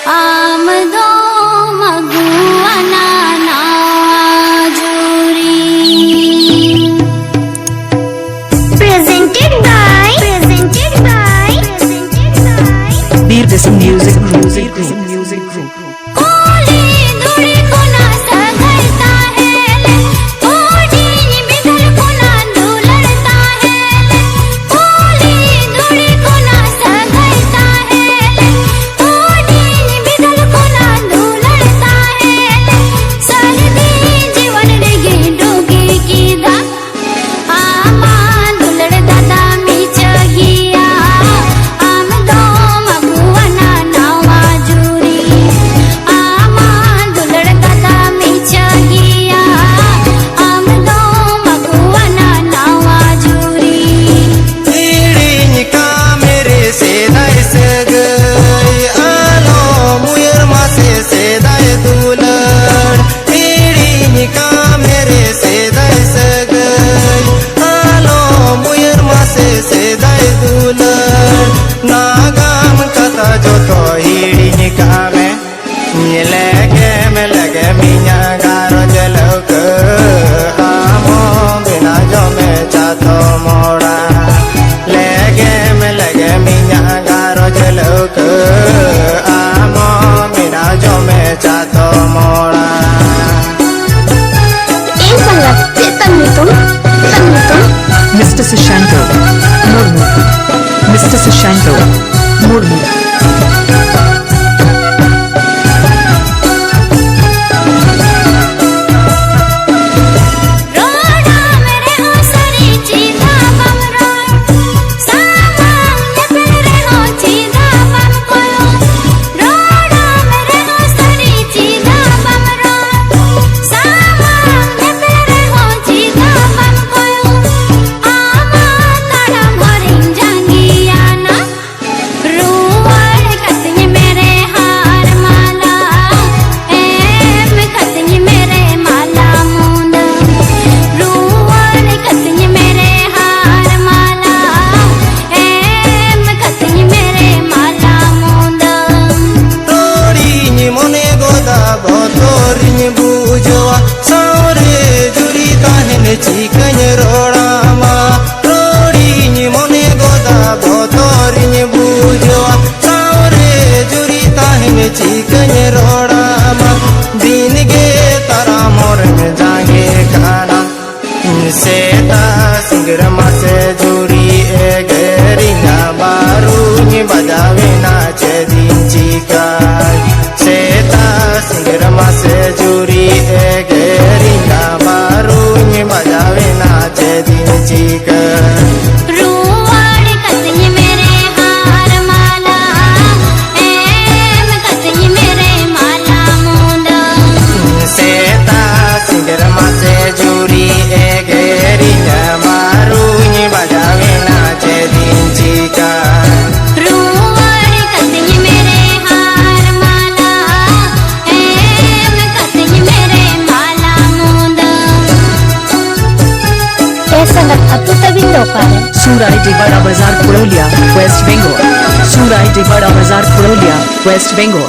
आमदो मगुआना नाजुरी। Presented by Beer Dism Music Group. Koli दूरी को ना सघरता है, कोडी बिगड़ को ना दुलड़ता है। कोली दूरी को ना सघरता है, कोडी बिगड़ को ना दुलड़ता है। सर्दी जीवन रेगी डोगी की दा आमा दुलड़ दादा मीच गिया। आम दो मगुआना नावा जुरी, आमा दुलड़ दादा मीच गिया। आम दो मगुआना नावा जुरी। Irinka mere sedai segai alo muyer mase sedai dulad. Irinka mere sedai segai alo muyer mase sedai dulad. Nagam kata joto irinka me lege minya garo jalok amo bina jo me chato mora. Lege minya garo jalok amo bina jo me chato mora. Mr. Sushanto Murmu. रोड़ा मेरे हो सरी चीधा बम road, सामान निकल रे हो चीधा बम कोयो। रोड़ा मेरे हो सरी चीधा बम रोड, सामान निकल रे हो चीधा बम कोयो। आमा ताड़ा मोरिंग जांगिया ना, रूवाड़ कतनी मेरे हार माला। एम कतनी मेरे माला मुंद, रूवाड़ कतनी मेरे हार माला। एम कतनी मेरे माला मुंद। Tori ni mone goda botori ni bujoa saure juri tahne chikanye roda ma. Tori ni mone goda botori ni bujoa saure juri tahne chikanye roda ma. Din ge tara mor me jange kana seta singra mase juri e geri na baru ni bajave na chedin chikai. Seta singra mase juri e geri na baru ni bajave na chedin chikai. रूवाड़ कतनी मेरे हार माला। M कतनी मेरे माला मुंद। Seta singra mase juri e geri na baru ni bajave na chedin chikai. रूवाड़ कतनी मेरे हार माला। M कतनी मेरे माला मुंद। sangat atuta Bindokare. Surai di Bada Bazar Purulia, West Bengal.